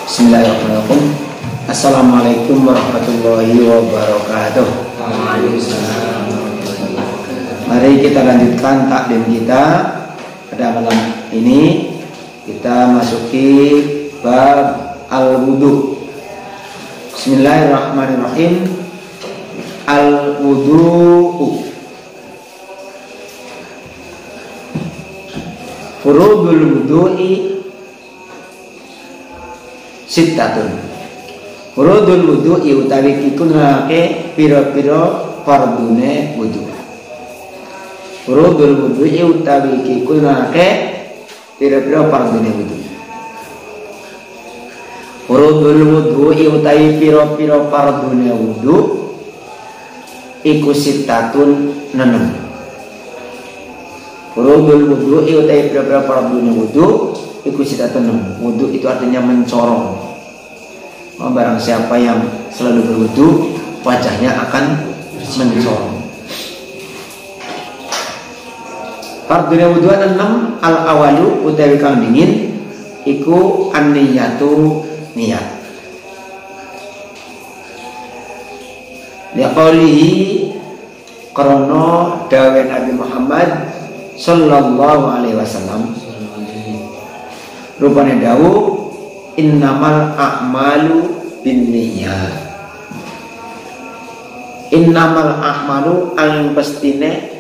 Bismillahirrahmanirrahim. Assalamualaikum warahmatullahi wabarakatuh. Mari kita lanjutkan taklim kita pada malam ini. Kita masuki bab al-wudu. Bismillahirrahmanirrahim. Al-wudu. Furudul wudu'i sittatun. Furudul wudu'i utawi pikunake pira-pira fardune wudu. Furudul wudu'i utawi pikunake pira-pira fardune wudu. Furudul wudu'i utawi pira-pira fardune wudu iku sittatun 6. Furudul wudu'i utawi pira-pira fardune wudu iku sittatun. Wudu itu artinya mencorong. Barang siapa yang selalu berwudu, wajahnya akan mencorong. Fardune wudu 6. Al-awalu utawi kang dingin iku an-niyatu niat. Liqaulihi karena dawe Nabi Muhammad sallallahu alaihi wasallam, rupane dawuh innamal a'malu binniyat. Innamal a'malu ang pestine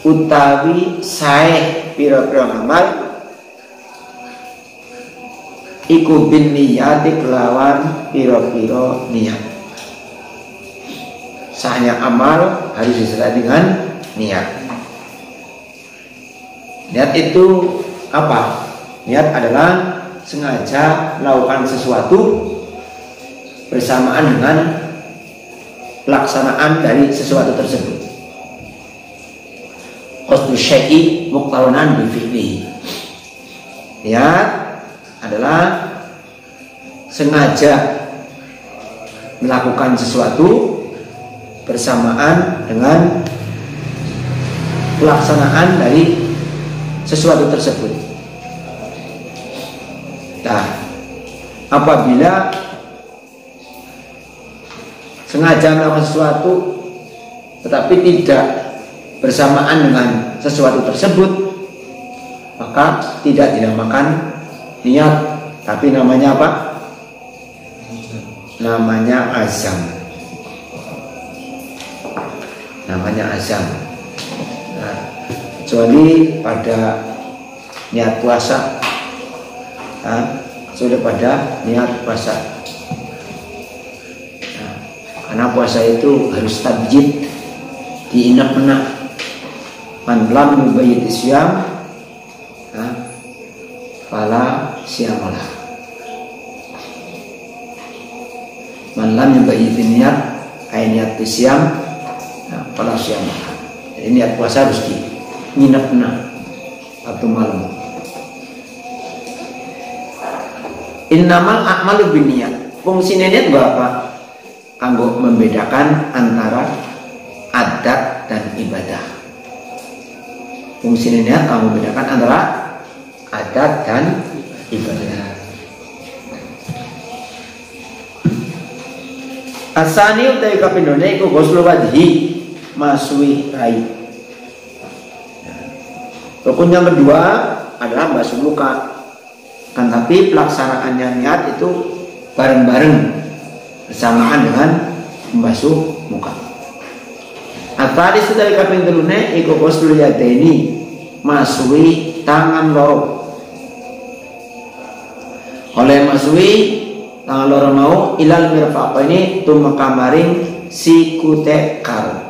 utawi sae pira-pira amal iku binniyat kelawan pira-pira niat. Sahnya amal harus disertai dengan niat. Niat itu apa? Niat adalah sengaja melakukan sesuatu bersamaan dengan pelaksanaan dari sesuatu tersebut. Qasdu syai'i muqtaranan bi fi'lihi. Niat adalah sengaja melakukan sesuatu bersamaan dengan pelaksanaan dari sesuatu tersebut. Nah, apabila sengaja melakukan sesuatu tetapi tidak bersamaan dengan sesuatu tersebut, maka tidak dinamakan niat, tapi namanya apa? Namanya azam. Namanya azam. Nah, kecuali pada niat puasa, sudah pada niat puasa. Nah, karena puasa itu harus tabjid, diinak-enak. Man lam yubayyit isyam fala siyamalah. Man lam yubayyit niat ay niat isyam fala siyamalah. Jadi niat puasa harus nginep-enak atau malam. Innamal a'malu binniyat. Fungsine niat apa? Kanggo membedakan antara adat dan ibadah. Fungsine niat kanggo membedakan antara adat dan ibadah. Asani utai kapindone iku ghuslu wajhi, masui rai. Rukun yang kedua adalah basuh muka. Kan tapi pelaksanaannya niat itu bareng-bareng bersamaan dengan membasuh muka. Atadi sudah kaping telune iku ghuslu yadaini, masui tangan loro. Oleh masui tangan loro mau ilal mirfaqaini tumeka maring sikute karo.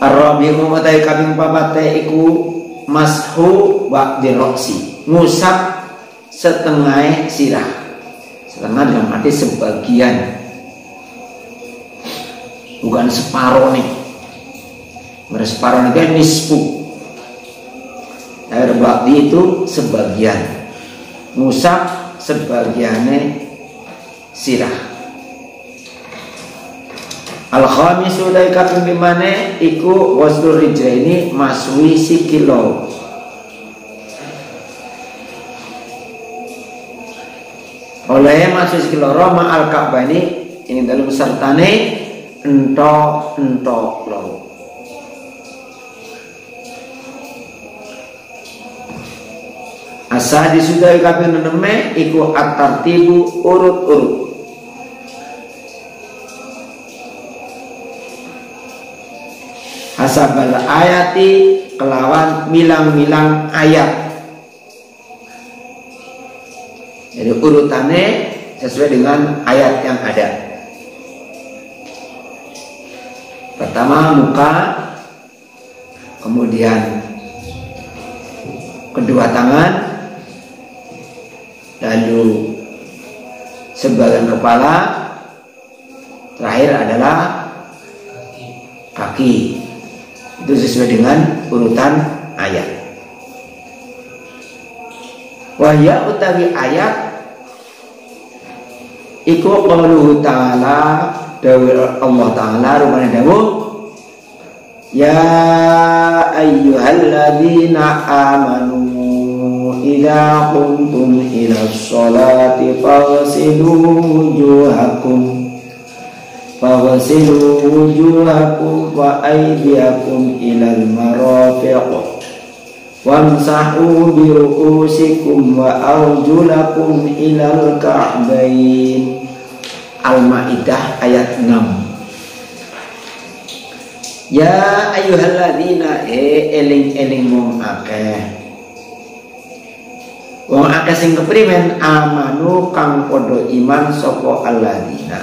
Ar-rabi'u matai kaping papate iku mashu ba'di roksi, ngusap setengah sirah. Setengah dalam arti sebagian, bukan separuh nih. Separuh nih kan nisfu. Air ba'di itu sebagian, ngusap sebagiannya sirah. Al-khamisu dai kaping limane iku waslur rijlaini maswi sikilo. oleh masuk sekiloro ma'al Ka'bani ini dalam sertane ento loro. Asa disudai kaping 6 iku at-tartibu urut-urut. Hasabal ayati kelawan milang-milang ayat. Jadi urutannya sesuai dengan ayat yang ada. Pertama muka, kemudian kedua tangan, lalu sebagian kepala, terakhir adalah kaki. Itu sesuai dengan urutan ayat. Wahya utawi ayat iku qauluhu ta'ala dawuh Allah Ta'ala rupane dawuh ya ayyuhalladzina amanu idza qumtum ila sholati faghsilu wujuhakum wa aydiyakum ilal marafiq wamsahu bi ru'usikum wa arjulakum ilal ka'bain. Al-Maidah ayat 6. Ya ayyuhalladzina eling-eling wong akeh sing keprimen amanu kang padha iman sapa alladzina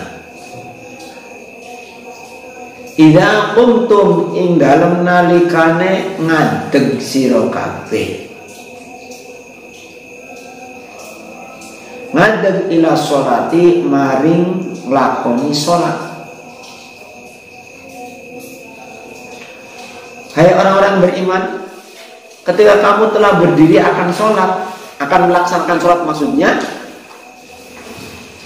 idza qumtum ing dalem nalikane ngadeg sira kabeh ngadeg ila sholati maring lakoni sholat. Hai orang-orang beriman, ketika kamu telah berdiri akan sholat, akan melaksanakan sholat maksudnya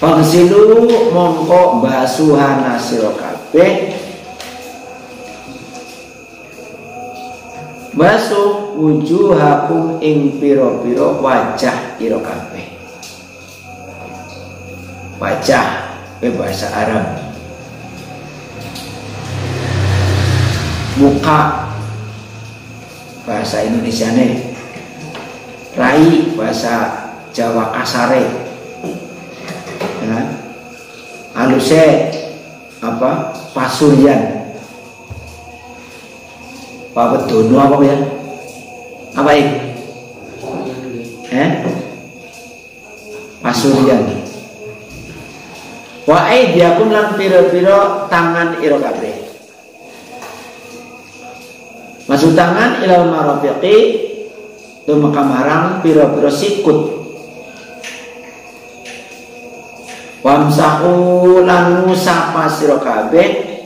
faghsilu mongko basuhana sira kabeh basuh wujuhakum ing piro-piro wajah ira kabeh. Wajah bahasa Arab, muka bahasa Indonesia nih, rai bahasa Jawa kasare, ya. Aluse apa pasuryan, Pak Bedono apa ya? Apa ini? Pasuryan. Wa aydiyakum lan pira-pira tangan ira kabeh. Masuk tangan ilal marafiqi tumeka marang pira-pira sikut. Wamsahu lan musapa sira kabeh.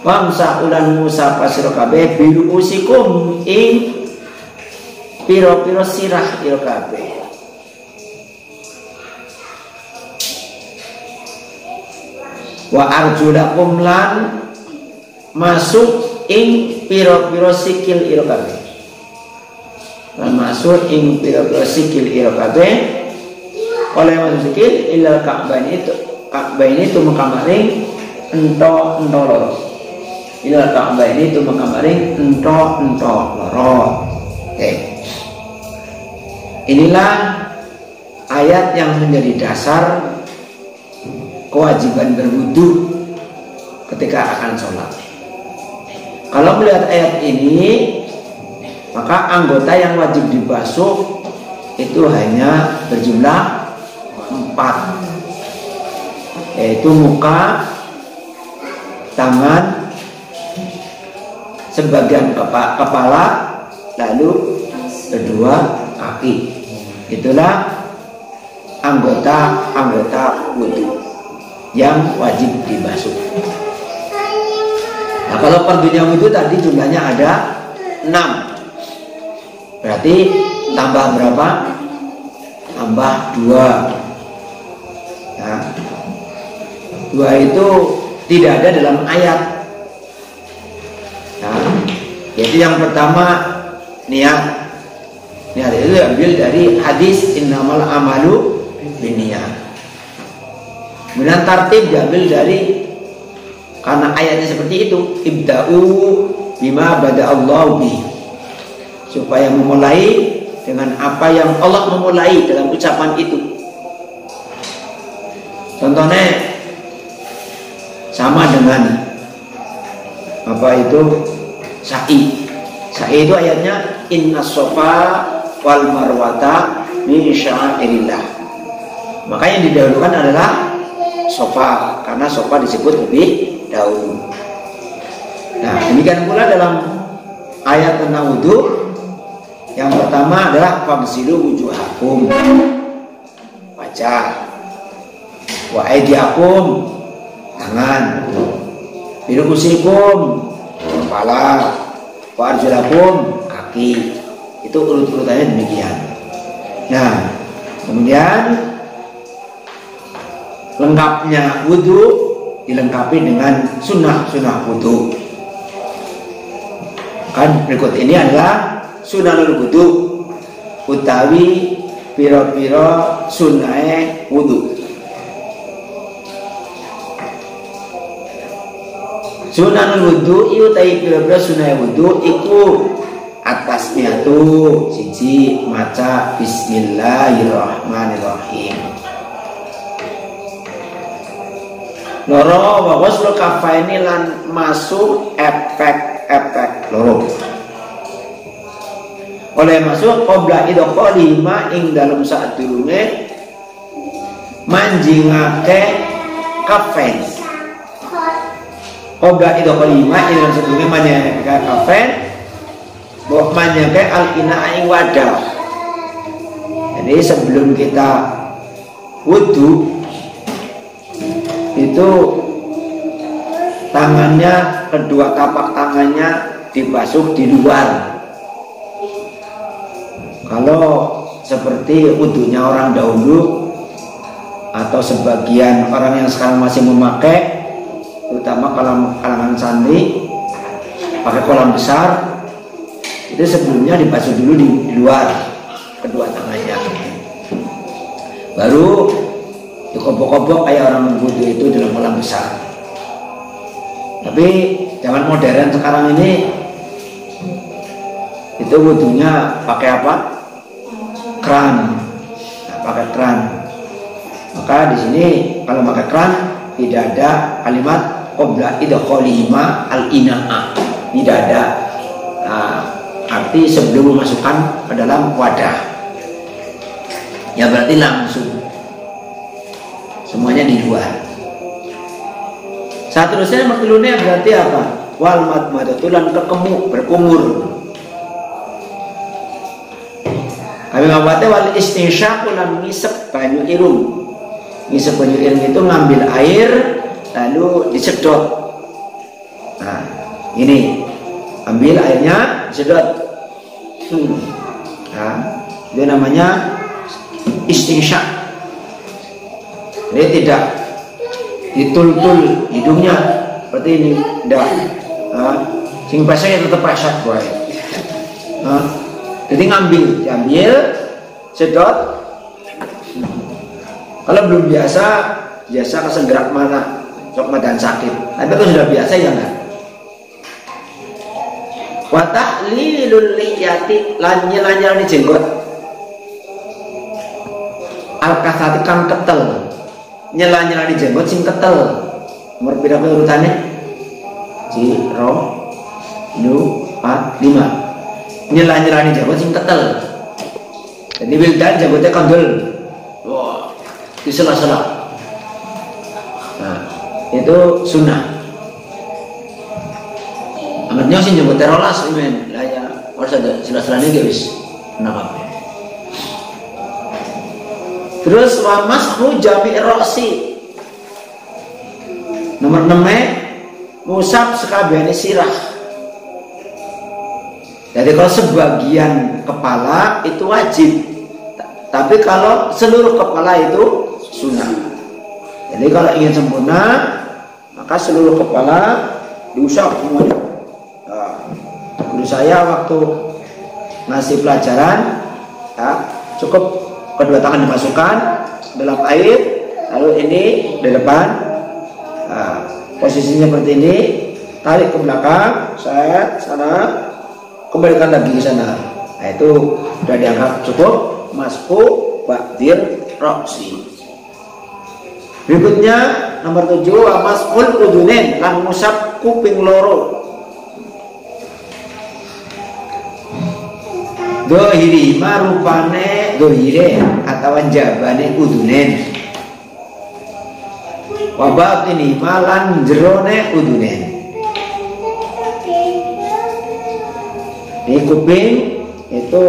Wamsahu lan musapa sira kabeh biru usikum ing pira-pira sirah ira kabeh. Wa arjulakum lan masuk ing pira-pira sikil ira kabeh. Lan masuk ing pira-pira sikil ira kabeh. Oleh masuk sikil ilal ka'bain itu makamaring ento loro. Ilal ka'bain itu makamaring ento loro. Oke. Inilah ayat yang menjadi dasar kewajiban berwudu ketika akan sholat. Kalau melihat ayat ini, maka anggota yang wajib dibasuh itu hanya berjumlah 4, yaitu muka, tangan, sebagian kepala, lalu kedua kaki. Itulah anggota wudu yang wajib dibasuh. Nah, kalau fardunya wudu tadi jumlahnya ada 6. Berarti tambah berapa? Tambah 2. Ya. 2 itu tidak ada dalam ayat. Nah, jadi yang pertama niat. Niat itu diambil dari hadis innamal amalu biniyah. Kemudian tartib diambil dari, karena ayatnya seperti itu, ibda'u bima bada'allahu bi, supaya memulai dengan apa yang Allah memulai dalam ucapan itu. Contohnya sama dengan apa itu sa'i. Sa'i itu ayatnya innas sofa wal marwata min sya'airillah. Maka yang didahulukan adalah sofa, karena sofa disebut lebih dahulu. Nah, demikian pula dalam ayat tentang wudu. Yang pertama adalah fagsilu wujuhakum, wajah, wa aydiakum, tangan, birusikum, kepala, wa arjulakum, kaki. Itu urut-urutannya demikian. Nah, kemudian lengkapnya wudu dilengkapi dengan sunnah-sunnah wudu. Kan berikut ini adalah sunanul wudu utawi pira-pira sunahe wudu. Sunanul wudu utawi pira-pira sunahe wudu iku atasnya tuh siji maca bismillahirrahmanirrahim. Loro wa ghuslu kafaini lan masuk efek loro. Oleh masuk qabla idkhali ma ing dalem sadurunge manjingake kafen. Qabla idkhali ma ing dalem sadurunge manjingake kafen, mbok manjingake al-ina ing wadah. Jadi sebelum kita wudu itu tangannya, kedua tapak tangannya dibasuh di luar. Kalau seperti wudunya orang dahulu atau sebagian orang yang sekarang masih memakai, terutama kalau kalangan santri pakai kolam besar, itu sebelumnya dibasuh dulu di luar kedua tangannya, baru dikobok-kobok kayak orang wudu itu dalam kolam besar. Tapi zaman modern sekarang ini itu wudunya pakai apa? Kran. Nah, pakai kran. Maka di sini kalau pakai kran tidak ada kalimat qabla idkhali ma al-ina'a. Tidak ada. Nah, arti sebelum memasukkan ke dalam wadah. Ya berarti langsung. Semuanya di luar. Seterusnya maklumnya berarti apa? Wal madmadatul kekemu berkumur. Kami ngawate wal istinsyaqu lan ngisep banyu irung. Ngisep banyu irung itu ngambil air lalu disedot. Nah, ini ambil airnya disedot. Nah, itu namanya istinsyaq. Jadi tidak ditul-tul hidungnya seperti ini, tidak. Sing pesek tetap pesek boy. Jadi diambil, sedot. Kalau belum biasa kesengerak mana, sok madan sakit. Tapi kalau sudah biasa ya enggak. Wa tahlilul liyati lan nyelanyani jenggot. Al-kasati kang ketel. Nyelanyani jenggot sing ketel. Nomor pira urutane? 0, 2, 4, 5. Nyelanyani jenggot sing ketel. Jadi wildan jenggotnya kandel. Wah, di sela-sela. Nah, itu sunnah. Amatnya sih jenggotnya rolas, men. Lah ya, harus ada sela-selanya guys. Kenapa? Terus wa mashu jami' rosi. Nomor 6 musab sekabehane sirah. Jadi kalau sebagian kepala itu wajib, tapi kalau seluruh kepala itu sunnah. Jadi kalau ingin sempurna, maka seluruh kepala diusap semuanya. Nah, guru saya waktu ngasih pelajaran, ya, cukup kedua tangan dimasukkan dalam air, lalu ini di depan, posisinya seperti ini, tarik ke belakang, saya sana, kembalikan lagi ke sana. Nah, itu sudah dianggap cukup masku ba'dir roksi. Berikutnya nomor 7, maskul udunen lan ngusap kuping loro. Dohiri marupane dohire atau jabane udunen. Wabab ini malan jerone udunen. Ini kuping itu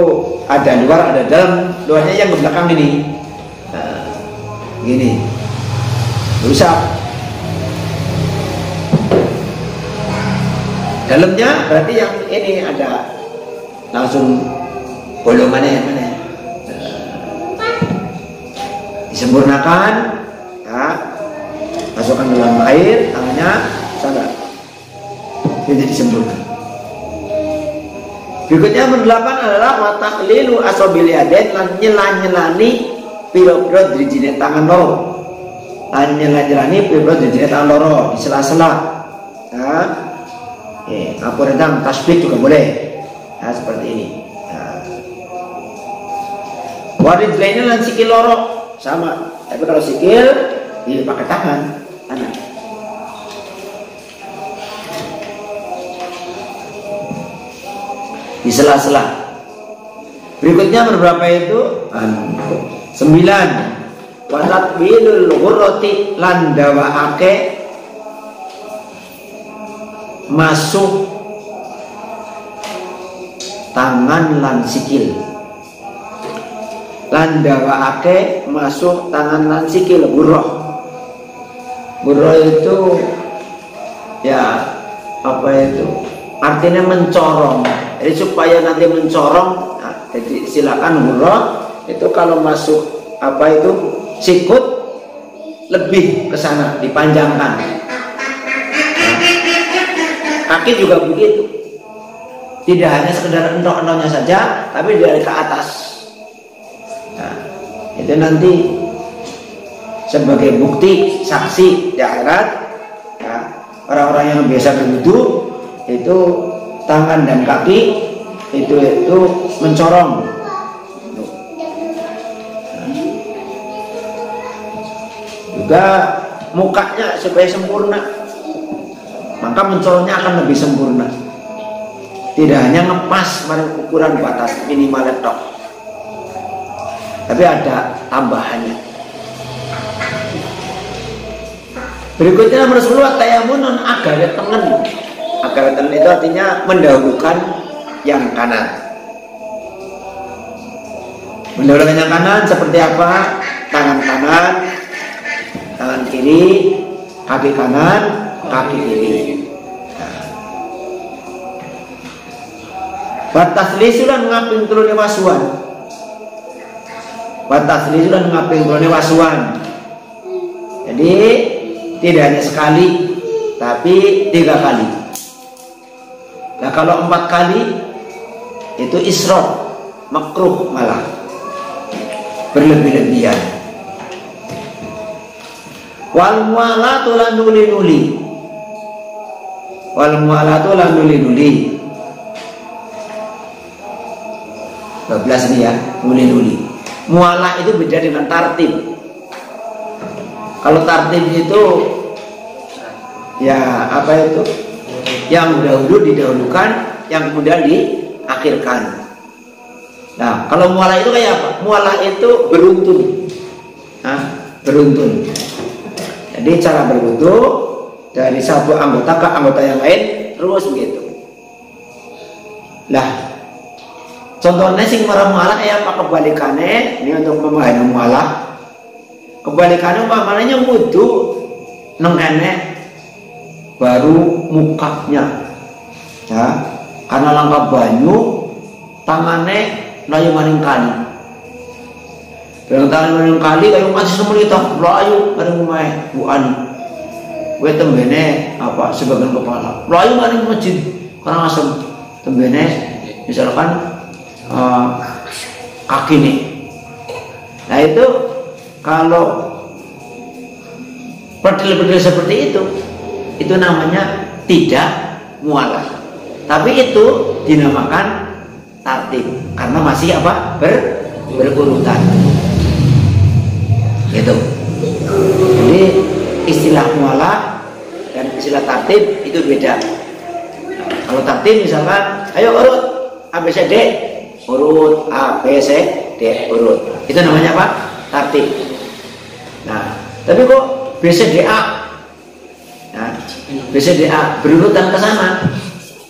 ada luar ada dalam. Luarnya yang ke belakang ini. Nah, gini. Usap. Dalamnya berarti yang ini ada langsung bolongannya yang mana? Disempurnakan, ya, masukkan dalam air, tangannya sana, jadi disempurnakan. Berikutnya nomor 8 adalah wataklilu asobiliaden lan nyelani piro-piro drijine tangan loro. Lan nyelani piro-piro drijine tangan loro di sela-sela. Nah, aku rendang tasbih juga boleh. Nah, seperti ini. Warid lainnya lan sikil loro sama, tapi kalau sikil pakai tangan, tangan. Di sela-sela. Berikutnya berberapa itu? 9. Watatbilul ghurrati lan dawaake masuk tangan lan sikil. Lan dawaake masuk tangan lan sikil, burroh. Burroh itu ya apa itu? Artinya mencorong. Jadi supaya nanti mencorong, nah, jadi silakan burroh itu kalau masuk apa itu sikut lebih ke sana, dipanjangkan. Nah, kaki juga begitu. Tidak hanya sekedar endok-endoknya saja, tapi dari ke atas. Nah, itu nanti sebagai bukti saksi di akhirat, ya, orang-orang yang biasa berwudu itu tangan dan kaki itu mencorong. Juga mukanya supaya sempurna, maka mencorongnya akan lebih sempurna. Tidak hanya ngepas pada ukuran batas minimal tok, tapi ada tambahannya. Berikutnya nomor 10 tayamunun agar tengen. Agar tengen itu artinya mendahulukan yang kanan. Mendahulukan yang kanan seperti apa? Tangan kanan, tangan kiri, kaki kanan, kaki kiri. Batas lisulan ngaping turune wasuan. Batas lisulan ngaping turune wasuan. Jadi tidak hanya sekali, tapi 3 kali. Nah kalau 4 kali itu israf, makruh malah berlebih-lebihan. Wal mu'alatu lan nuli-nuli. Wal mu'alatu lan nuli-nuli. 12 ini ya, nuli-nuli. Mu'alah itu beda dengan tartib. Kalau tartib itu ya apa itu? Yang dahulu didahulukan, yang kemudian diakhirkan. Nah, kalau mualah itu kayak apa? Mualah itu beruntun. Nah, beruntun. Jadi cara berwudu dari satu anggota ke anggota yang lain terus begitu. Lah, contohnya sing marah mualah kayak apa kebalikannya? Ini untuk memahami mualah. Kebalikannya umpamanya wudu neng enek baru mukanya, ya, karena langkah banyu tangannya layu maning kali, tangan maning kali kayu masih semelita, layu maning main buan, gue tembene apa sebagian kepala, layu maning masjid karena asam tembene misalkan kaki nih, Nah itu kalau pedil-pedil seperti itu namanya tidak mualah. Tapi itu dinamakan tartib karena masih apa? Berurutan. Gitu. Jadi istilah mualah dan istilah tartib itu beda. Kalau tartib misalkan, ayo urut ABCD, urut ABCD, urut. Itu namanya apa? Tartib. Nah, tapi kok BCDA? Nah, BCDA berurutan ke sana.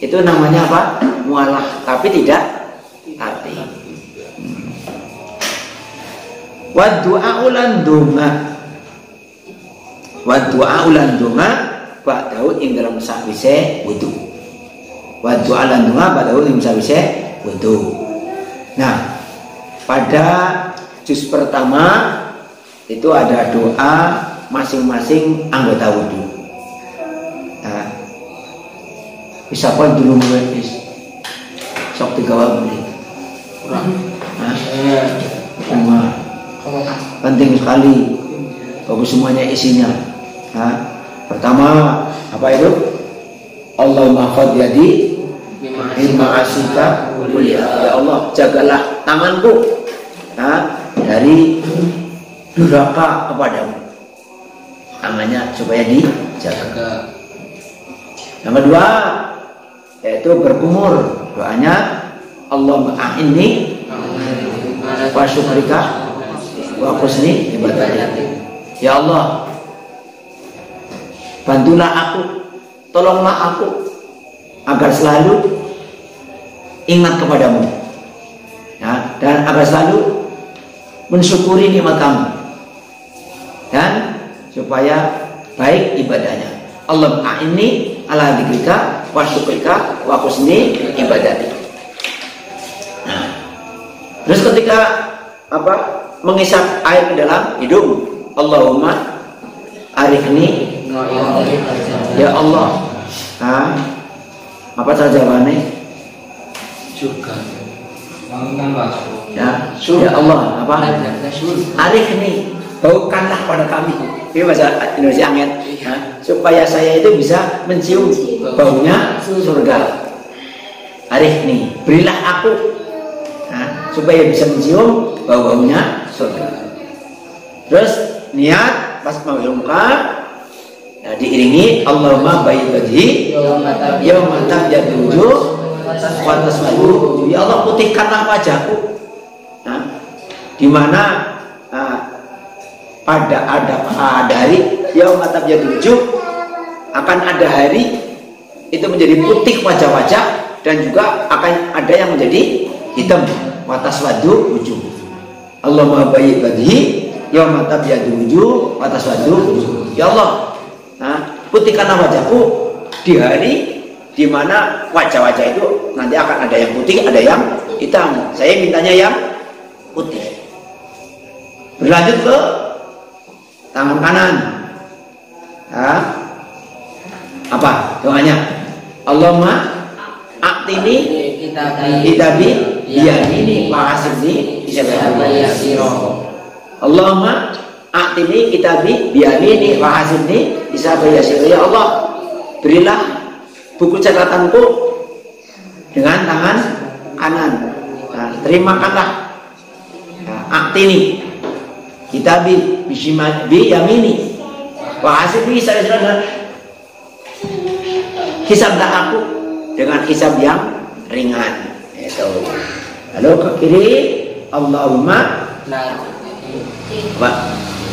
Itu namanya apa? Mualah, tapi tidak tartib. Wa du'a ulan duma. Wa du'a ulan duma ba'dahu ing dalam sawise wudu. Wa du'a ulan duma ba'dahu ing sawise wudu. Nah, pada juz pertama itu ada doa masing-masing anggota wudu. Nah, bisa apa dulu wis sok 3 menit. Nah, penting sekali bagus semuanya isinya. Nah, pertama apa itu? Allahumma mahfadz yadi mimma asika ya Allah, jagalah tanganku dari durhaka kepadamu. Tangannya supaya dijaga. Yang kedua yaitu berkumur, doanya Allahumma a'inni wa syukrika wa husni ibadatik. Ya Allah, bantulah aku, tolonglah aku agar selalu ingat kepadamu, ya, dan agar selalu mensyukuri nikmat kamu, dan supaya baik ibadahnya. Allahumma a'inni ala dzikrika wa syukrika wa husni ibadatik. Nah, terus ketika apa? Mengisap air ke dalam hidung, Allahumma arifni ya Allah. Nah, apa saja jawabannya? Juga. Ya Allah, apa? Arifni, baukanlah pada kami. Ini bahasa Indonesia angin, supaya saya itu bisa mencium baunya surga. Arifni, berilah aku, supaya bisa mencium bau-baunya surga. Terus niat pas mengambil muka, ya, diiringi Allahumma bayyid wajhi yauma tabyaddu wujuh wa taswaddu wujuh. Ya Allah, putihkanlah wajahku. Nah, di mana pada ada hari yauma tabyaddu wujuh, akan ada hari itu menjadi putih wajah-wajah, dan juga akan ada yang menjadi hitam, wa taswaddu wujuh. Allahumma bayyid wajhi yauma tabyaddu wujuh wa taswaddu wujuh. Ya Allah, putihkanlah wajahku di hari di mana wajah-wajah itu nanti akan ada yang putih, ada yang hitam. Saya mintanya yang putih. Berlanjut ke tangan kanan. Apa doanya? Allahumma a'tini kitabi biyamini wa hasibni hisabiyasiro. Allahumma a'tini kitabi biyamini wa hasibni hisabiyasiro. Ya Allah, berilah buku catatanku dengan tangan kanan. Terimakanlah a'tini kitabi biyamini wa hasibni hisabiyasiro. Hisablah aku dengan hisab yang ringan. Itu. Lalu ke kiri, Allahumma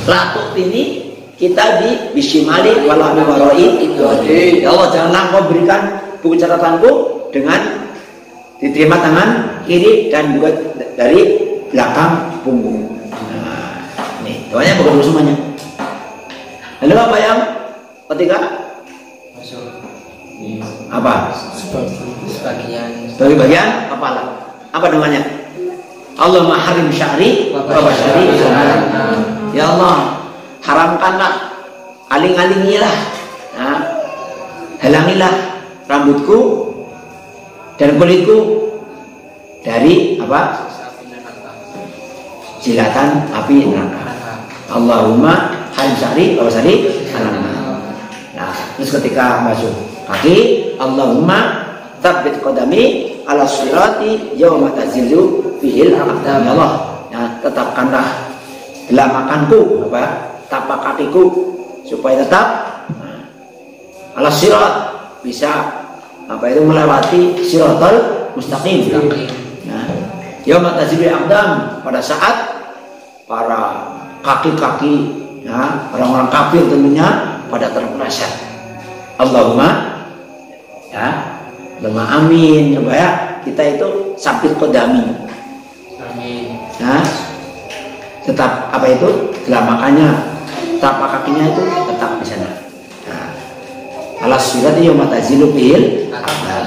latuk ini kita di bisimali walami waroi. Ya Allah, janganlah kau berikan buku catatanku dengan diterima tangan kiri dan juga dari belakang punggung. Nah, ini doanya bagus semuanya. Lalu apa yang ketiga? Apa? Sebagai bagian kepala. Apa namanya? Allahumma harim sya'ri wa basyari. Ya Allah, haramkanlah, aling-alingilah, halangilah rambutku dan kulitku dari apa? jilatan api neraka. Allahumma hansari awsali alamna. Nah, terus ketika masuk kaki, Allahumma tsabbit qadami ala sirati yauma tazillu fihil aqdam. Ya Allah, ya, tetapkanlah gelamakanku tapak kakiku supaya tetap ala sirat, bisa melewati siratal mustaqim. Nah, yauma tazillu aqdam, pada saat para kaki-kaki, ya, orang-orang kafir tentunya pada terpeleset. Allahumma, ya, lemah amin, supaya kita itu sabit qadami. Amin. Nah, tetap gelamakannya, tapak kakinya itu tetap di sana. Nah, alas surat yauma tazilu bil aqdam.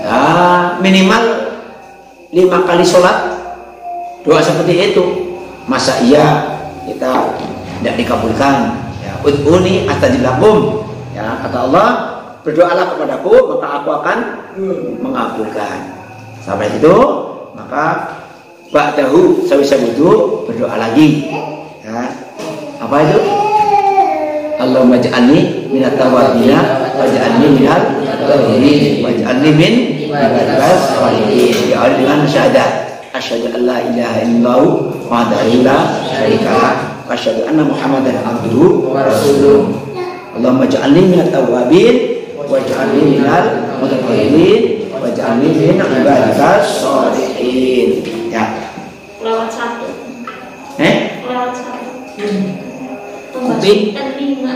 Nah, minimal 5 kali sholat doa seperti itu. Masa iya kita tidak dikabulkan? Ya, ud'uni astajib lakum. Ya, kata Allah, berdoalah kepadaku maka aku akan mengabulkan. Sampai itu maka ba'dahu sawisa wudu berdoa lagi. Ya. Apa itu? Allahumma ja'alni minat tawabina waj'alni minal tawabin waj'alni min ibadikal sholihin. Diawali dengan syahadat asyhadu an la ilaha illallah wahdahu la syarika lah wa asyhadu anna muhammadan abduhu wa rasuluh. Allahumma ja'alni minat tawabin waj'alni minal mutatahhirin waj'alni min ibadikal sholihin. Ya. Lewat 1. Lewat 1. Kuping. Telinga.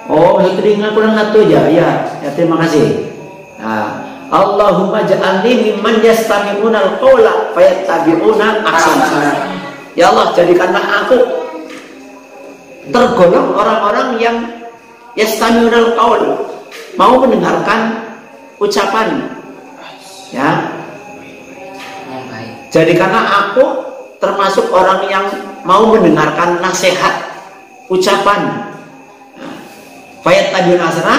Oh, telinga kurang 1 aja. Ya, terima kasih. Nah, Allahumma ja'alni mimman yastami'una al-qawla fayattabi'una ahsana. Ya Allah, jadikanlah aku tergolong orang-orang yang yastami'una al-qawl, mau mendengarkan ucapan. Ya. Jadikanlah aku termasuk orang yang mau mendengarkan nasihat, ucapan. Fayattabi'una ahsana,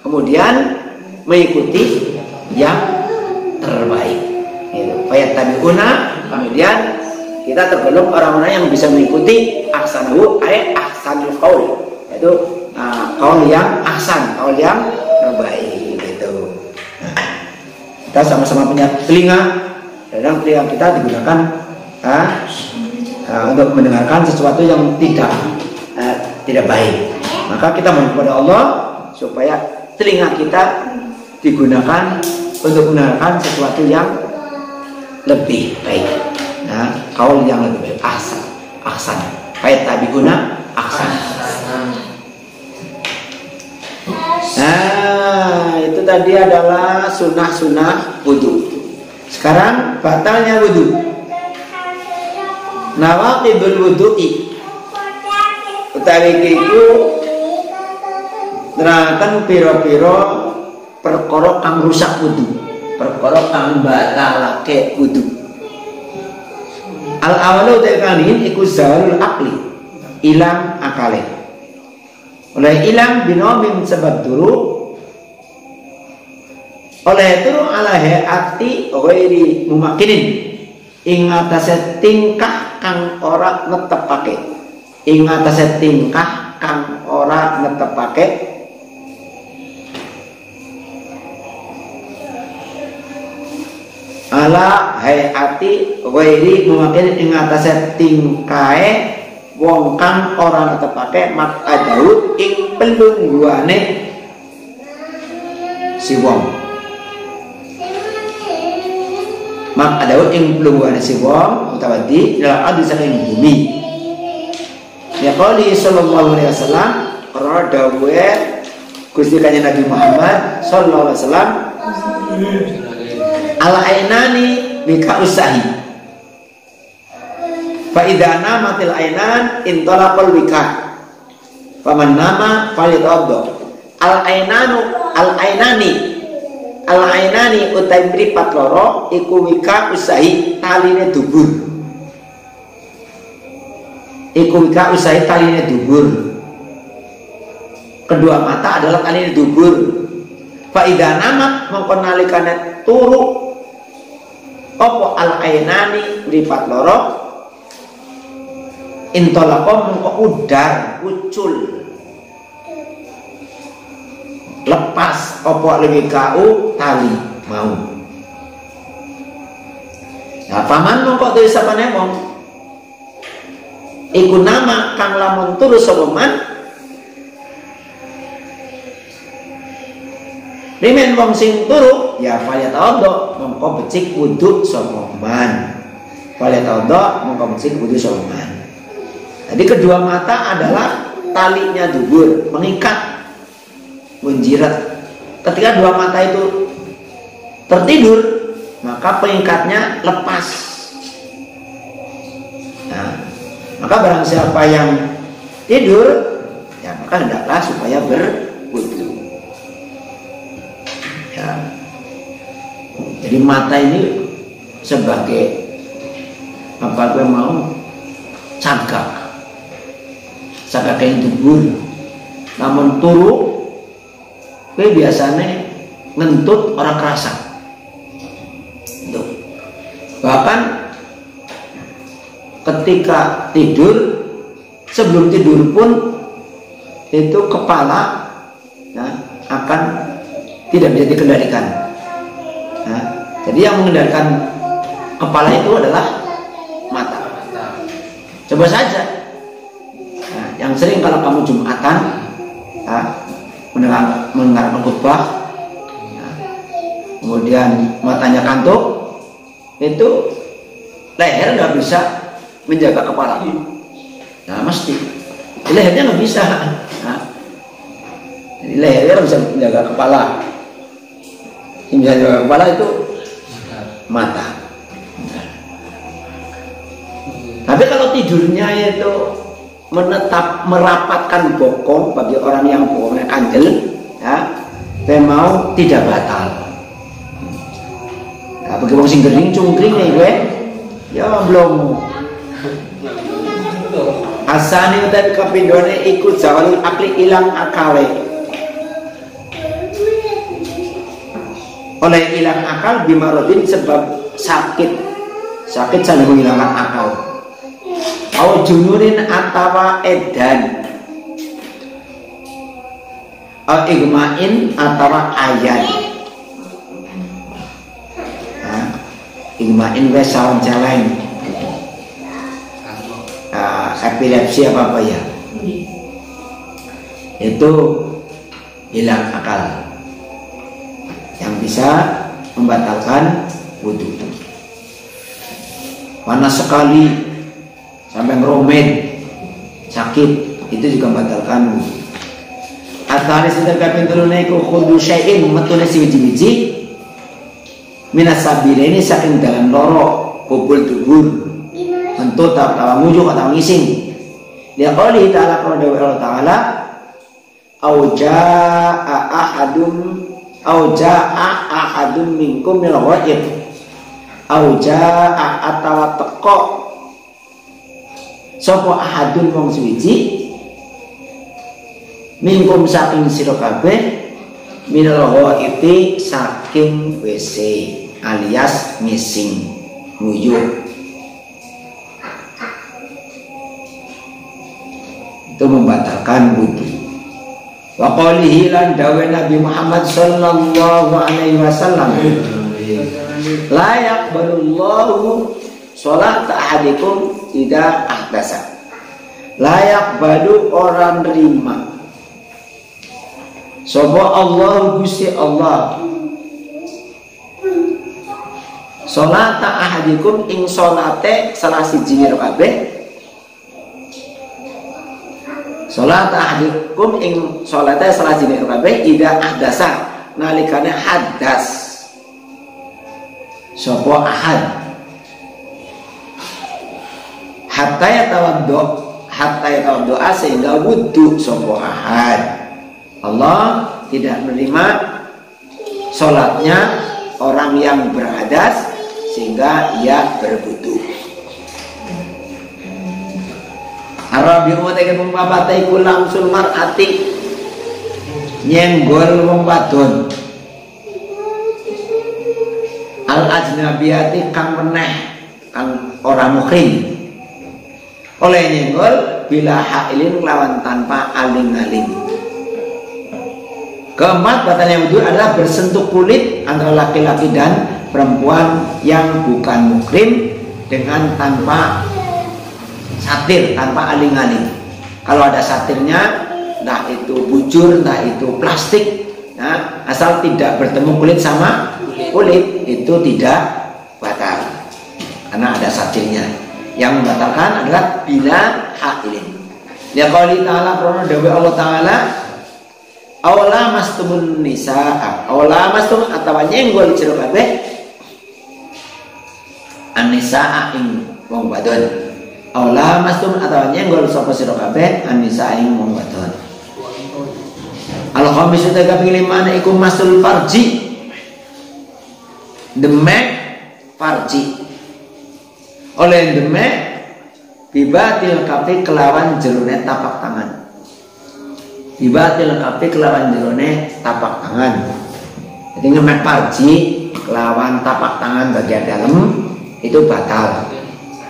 kemudian mengikuti yang terbaik. Fayattabi'una, kemudian kita tergolong orang-orang yang bisa mengikuti ahsanahu ahsanul qaul, yaitu qaul yang ahsan, qaul yang terbaik gitu. Nah, kita sama-sama punya telinga, dan telinga kita digunakan untuk mendengarkan sesuatu yang tidak baik. Maka kita mohon kepada Allah supaya telinga kita digunakan untuk mendengarkan sesuatu yang lebih baik. Nah, kaul yang lebih baik, ahsan. Fayattabi'una ahsan. Nah, itu tadi adalah sunnah-sunnah wudu. Sekarang batalnya wudu. Nawaqidul wudu'i. Utawi iku nerangkan pira-pira perkara kang rusak wudu, perkara kang batalake wudu. Al awalu tekalin iku zawalul akli, ilang akale. Oleh ilang binomin sebab turu, oleh turu ala hayati ghairi mumakinin, ing atase tingkah kang ora netepake, ing atase tingkah kang ora netepake. Ala hayati ghairi mumakinin, ing atase tingkae wong kang ora netepake mak adaud ing pelungguane si wong. Mak adaud ing pelungguane si wong utawi dalam adi saking bumi. Ya qali sallallahu alaihi wasallam ora dawuhe Gusti Kanjeng Nabi Muhammad sallallahu alaihi wasallam, al-ainani bika usahi fa idza namatil ainan intalaqal wika faman nama falidaddo. Al-ainani utai mripat loro iku wika usahi taline dubur, kedua mata adalah taline dubur. Fa idza nama mongko nalikane turu Opo al-ainani mripat loro intolako mengko udar ucul lepas opo lebih kau tali mau. Nah, paman mengko dari sapane wong iku nama kang lamun turu sapa man rimen wong sing turu ya falyatawaddo mengko becik wudu sapa man. Falyatawaddo mengko becik wudu sapa man. Jadi kedua mata adalah talinya dubur mengikat menjirat. Ketika dua mata itu tertidur maka pengikatnya lepas. Nah, maka barang siapa yang tidur ya maka hendaklah supaya berwudu. Ya. Jadi mata ini sebagai apa gue mau cagak kain dubur. Namun turu gue biasanya ngentut orang kerasa. Tuh. Bahkan ketika tidur, sebelum tidur pun itu kepala akan tidak bisa dikendalikan. Nah, jadi yang mengendalikan kepala itu adalah mata. Coba saja. Nah, yang sering kalau kamu Jumatan mendengarkan khutbah, kemudian matanya kantuk, itu leher nggak bisa menjaga kepala. Nah, mesti lehernya nggak bisa. Nah, jadi lehernya nggak bisa menjaga kepala. Yang bisa menjaga kepala itu mata. Nah. Tapi kalau tidurnya itu menetap merapatkan bokong bagi orang yang bokongnya kanjel, ya, mau tidak batal. Nah, bagi orang sing gering cungkring nih gue, ya belum. Asani dan kapindone ikut zawalul akli ilang akale. Oleh hilang akal bimarodin sebab sakit saling menghilangkan akal. Au junurin atawa edan, au igmain atawa ayan. Igmain wes sawan celeng, epilepsi apa ya, itu hilang akal yang bisa membatalkan wudhu. Panas sekali sampai ngeromet, sakit, itu juga membatalkan wudhu. Atari sedekah pinturune iku khudu syai'in metune siji-wiji minas sabile ini saking dalam loro kubul dubur tentu tawa ngujuk atau ngising. Dia qouli ta'ala qala Allah ta'ala auja'a ahadum minkum minal ghaib auja'a atawa teko sapa ahadun wong suwiji minkum saking sira kabeh minal ghaib saking WC alias ngising nguyuh. Itu membatalkan wudhu. Wa qalihi lan dawe Nabi Muhammad sallallahu alaihi wasallam la yaqbalullahu salat ahadikum tidak ahdasa. La yaqbalu orang nerima sapa Allah Gusti Allah salat ahadikum ing salate salah siji kabeh. Salat ahadikum ing salate salah siji kabeh ida ahdasa nalikane hadas sapa ahad hatta yatawaddo sehingga wudu sapa ahad. Allah tidak menerima salatnya orang yang berhadas sehingga ia berwudu. Arabi mutake pembapate iku langsung mar'ati nyenggol wong wadon al ajnabiyati kang meneh kang ora muhrim oleh nyenggol bila hailin lawan tanpa aling-aling. Keempat, batalnya wudu adalah bersentuh kulit antara laki-laki dan perempuan yang bukan muhrim dengan tanpa satir, tanpa aling-aling. Kalau ada satirnya, entah itu bujur, entah itu plastik, nah, asal tidak bertemu kulit sama kulit, itu tidak batal karena ada satirnya. Yang membatalkan adalah bila hailin. Ya qouli ta'ala, karena dawuh Allah Ta'ala, awla mastumun nisaa, awla mastum atawa nyenggol sira kabeh an-nisaa ing wong wadon. Awla mastum atawa nyenggol sapa sira kabeh an-nisaa ing wong wadon. Al-khamisu kaping 5 iku masul farji, demek farji. Oleh demek bibatil kafi kelawan jerone tapak tangan. Bibatil kafi kelawan jerone tapak tangan. Jadi ngemek farji kelawan tapak tangan bagian dalam itu batal.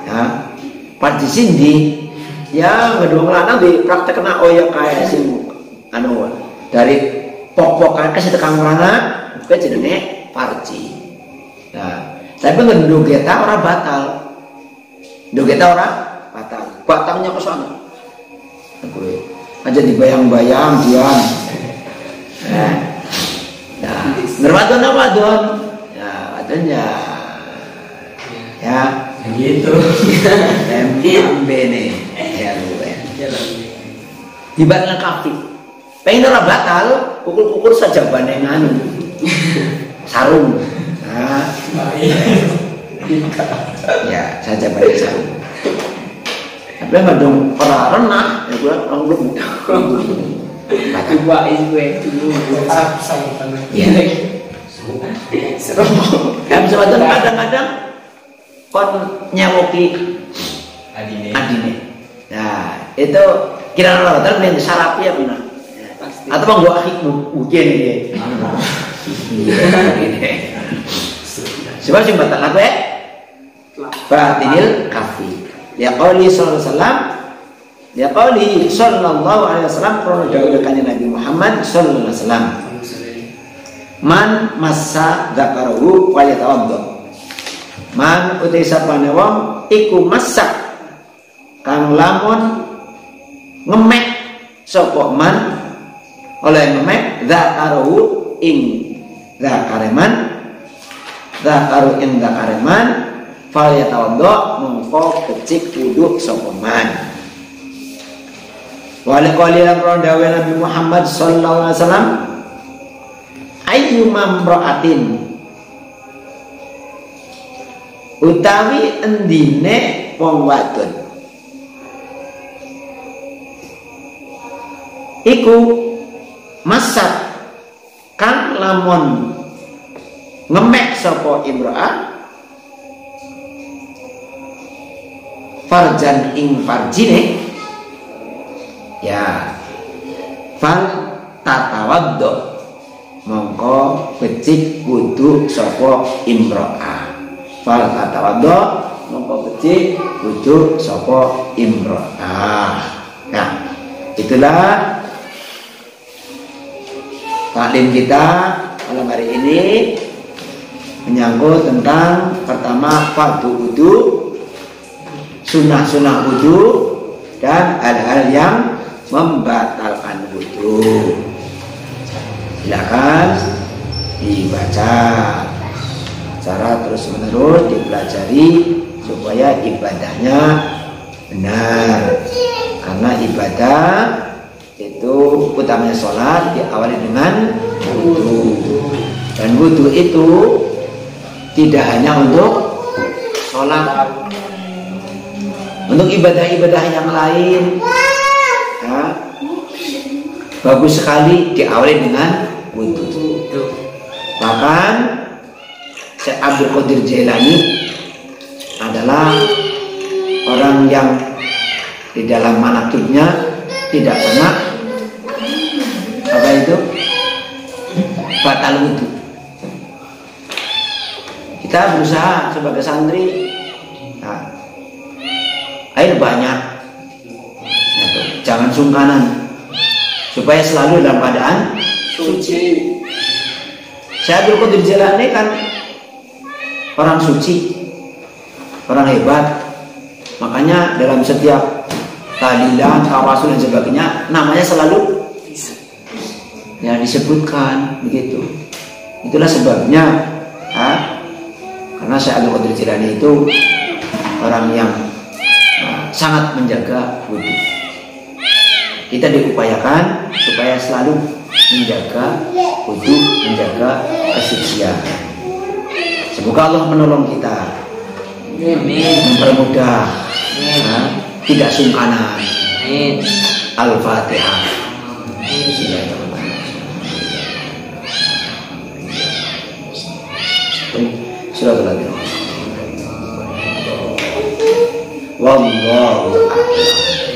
Ya, farji sindi ya ngedong lanang di praktek kena oyo kayak sing anu dari pok-pokan ke tekan lanang itu jenenge farji. Nah, tapi ngedong kita ora batal. Ndok kita ora batal. Batalnya ke sana. Aja dibayang-bayang diam. Nah, ngerwadon apa don? Ya, wadonnya. Ya, gitu. Bene. Ya lu. Dibatal kafi. Pengen ora batal, ukur-ukur saja bandengan. Sarung. Nah, ya saja pada sarung. Tapi nggak dong para renah, ya gue orang belum. Coba gue dulu sama tanah. Iya. Serem. Kan sebetulnya kadang-kadang kon nyewoki adine. Nah itu kira orang hotel beli sarapi ya benar. Atau bang gua akhir mungkin dia. Sebab sih batal apa ya? Batinil kafi. Ya qauli sallallahu alaihi wasallam, ya qauli sallallahu alaihi wasallam krono dawuh kanjeng Nabi Muhammad sallallahu alaihi wasallam. Man massa dzakarahu wa yatawaddo. Man utai sapane wong iku masak kang lamun ngemek sapa man oleh ngemek dzakarahu ing dzakareman dzakaru ing dzakareman fal yatawaddo mongko becik wudu sapa man. Wa liqalilan rondawe Nabi Muhammad sallallahu alaihi wasallam ayyu mamra'atin utawi endine wong wadon iku masak kang lamun ngemek sapa imra'ah farjan ing farjine ya fal tatawaddo mongko becik wudu sapa imra'ah. Fal tatawaddo mongko becik wudu sapa imra'ah. Nah, itulah taklim kita malam hari ini menyangkut tentang pertama fardu wudu, sunnah-sunnah wudu, dan hal-hal yang membatalkan wudu. Silakan dibaca secara terus menerus, dipelajari supaya ibadahnya benar. Karena ibadah itu utamanya sholat diawali dengan wudu, dan wudu itu tidak hanya untuk sholat, untuk ibadah-ibadah yang lain ya, bagus sekali diawali dengan wudu. Bahkan Syekh Abdul Qadir Jailani adalah orang yang di dalam manaqibnya tidak pernah apa itu batal wudu. Kita berusaha sebagai santri, nah, air banyak, jangan sungkanan, supaya selalu dalam keadaan suci. Syekh Abdul Qadir Jailani kan orang suci, orang hebat. Makanya dalam setiap tahlilan, tawasul dan sebagainya, namanya selalu ya disebutkan begitu. Itulah sebabnya, karena Syekh Abdul Qadir Jailani itu orang yang sangat menjaga wudhu. Kita diupayakan supaya selalu menjaga wudhu, menjaga kesucian. Semoga Allah menolong kita, mempermudah, tidak sungkanan. Al-Fatihah. Bismillahirrahmanirrahim. Wallahu a'lam.